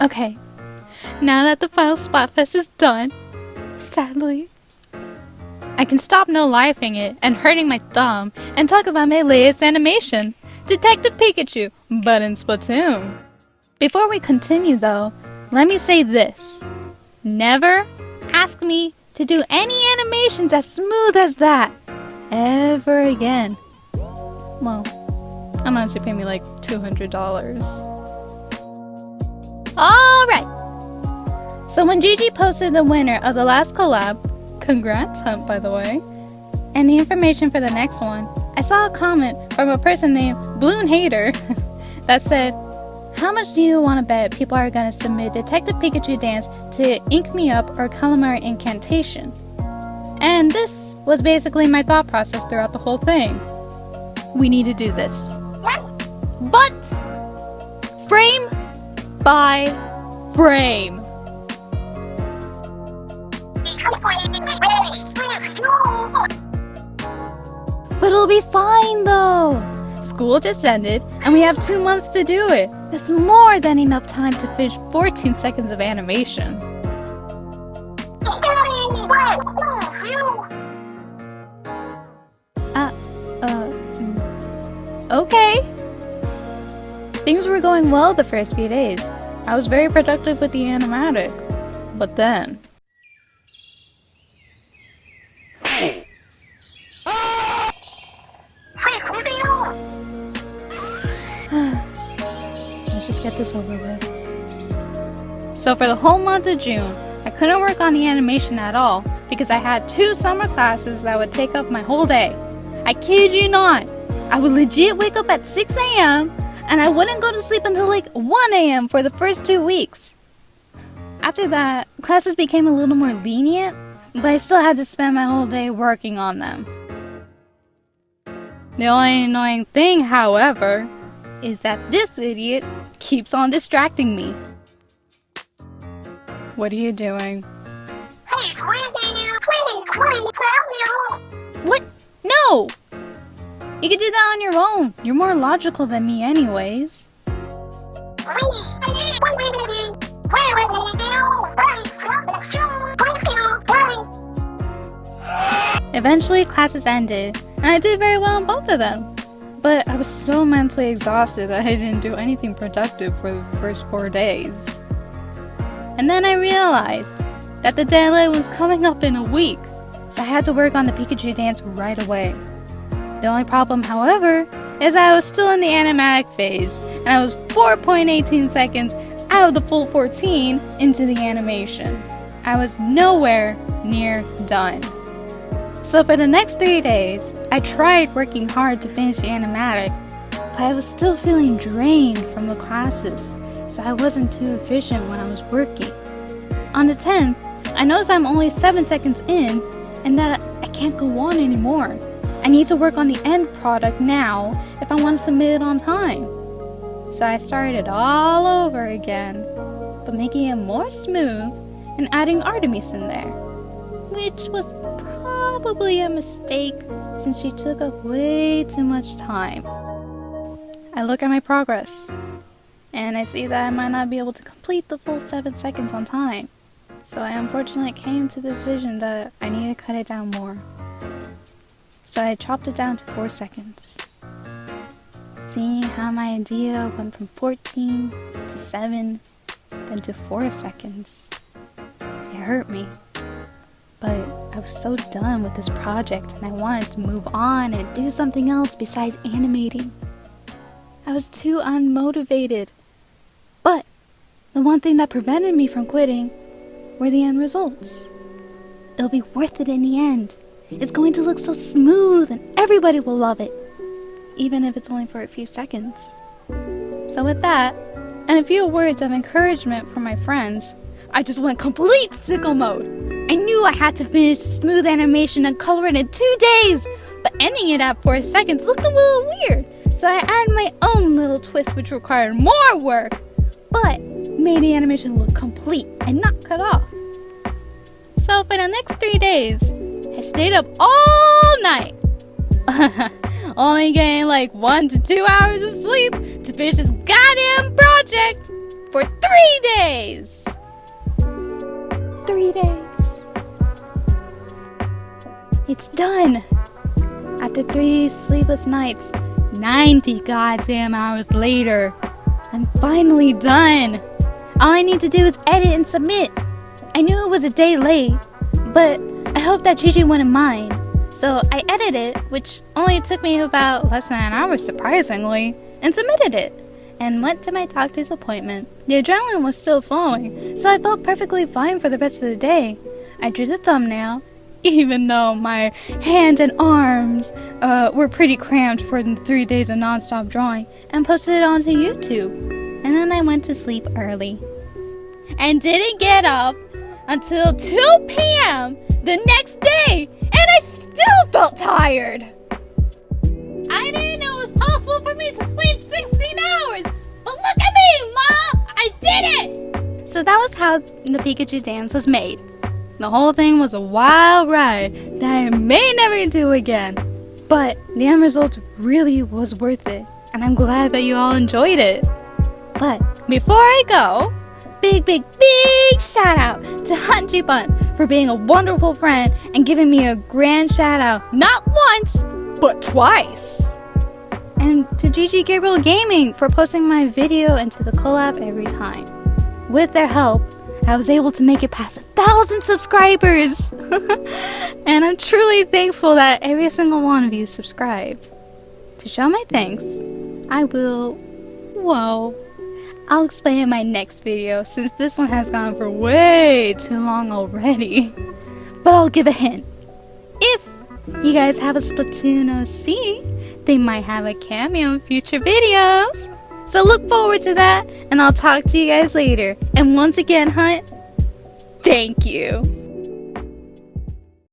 Okay, now that the final Splatfest is done, sadly, I can stop no-lifing it and hurting my thumb and talk about my latest animation, Detective Pikachu, but in Splatoon. Before we continue though, let me say this. Never ask me to do any animations as smooth as that ever again. Well, unless you pay me like $200. Alright! So when Gigi posted the winner of the last collab, congrats Hunt by the way, and the information for the next one, I saw a comment from a person named Bloon Hater that said, "How much do you want to bet people are going to submit Detective Pikachu dance to Ink Me Up or Calamari Incantation?" And this was basically my thought process throughout the whole thing. We need to do this. But frame by frame. But it'll be fine though. School just ended and we have 2 months to do it. That's more than enough time to finish 14 seconds of animation. Okay. Things were going well the first few days. I was very productive with the animatic. But then... Let's just get this over with. So for the whole month of June, I couldn't work on the animation at all because I had 2 summer classes that would take up my whole day. I kid you not. I would legit wake up at 6 a.m. and I wouldn't go to sleep until like 1 a.m. for the first 2 weeks. After that, classes became a little more lenient, but I still had to spend my whole day working on them. The only annoying thing, however, is that this idiot keeps on distracting me. What are you doing? Hey, Twinkie, What? No! You can do that on your own. You're more logical than me anyways. Eventually, classes ended, and I did very well on both of them. But I was so mentally exhausted that I didn't do anything productive for the first 4 days. And then I realized that the deadline was coming up in a week, so I had to work on the Pikachu dance right away. The only problem, however, is I was still in the animatic phase, and I was 4.18 seconds out of the full 14 into the animation. I was nowhere near done. So for the next 3 days, I tried working hard to finish the animatic, but I was still feeling drained from the classes, so I wasn't too efficient when I was working. On the 10th, I noticed I'm only 7 seconds in, and that I can't go on anymore. I need to work on the end product now if I want to submit it on time. So I started all over again, but making it more smooth and adding Artemis in there, which was probably a mistake since she took up way too much time. I look at my progress, and I see that I might not be able to complete the full 7 seconds on time. So I unfortunately came to the decision that I need to cut it down more. So I chopped it down to 4 seconds. Seeing how my idea went from 14 to 7, then to 4 seconds, it hurt me. But I was so done with this project and I wanted to move on and do something else besides animating. I was too unmotivated. But the one thing that prevented me from quitting were the end results. It'll be worth it in the end. It's going to look so smooth and everybody will love it, even if it's only for a few seconds. So with that, and a few words of encouragement from my friends, I just went complete sicko mode. I knew I had to finish the smooth animation and color it in 2 days, but ending it at 4 seconds looked a little weird, so I added my own little twist which required more work, but made the animation look complete and not cut off. So for the next 3 days, I stayed up all night, only getting like 1 to 2 hours of sleep to finish this goddamn project. for 3 days! 3 days. It's done! After 3 sleepless nights, 90 goddamn hours later, I'm finally done! All I need to do is edit and submit. I knew it was a day late, but I hoped that Gigi wouldn't mind. So I edited, which only took me about less than an hour surprisingly, and submitted it, and went to my doctor's appointment. The adrenaline was still flowing, so I felt perfectly fine for the rest of the day. I drew the thumbnail, even though my hands and arms were pretty cramped for the 3 days of non-stop drawing, and posted it onto YouTube. And then I went to sleep early. And didn't get up until 2 p.m. the next day, and I still felt tired. I didn't know it was possible for me to sleep 16 hours, but look at me, Mom! I did it! So that was how the Pikachu dance was made. The whole thing was a wild ride that I may never do again. But the end result really was worth it, and I'm glad that you all enjoyed it. But before I go, big shout out to Huntry Bunt for being a wonderful friend and giving me a grand shout out not once, but twice. And to Gigi Gabriel Gaming for posting my video into the collab every time. With their help, I was able to make it past 1,000 subscribers. And I'm truly thankful that every single one of you subscribed. To show my thanks, I will... Whoa. I'll explain in my next video since this one has gone for way too long already. But I'll give a hint. If you guys have a Splatoon OC, they might have a cameo in future videos. So look forward to that, and I'll talk to you guys later. And once again, Hunt, thank you.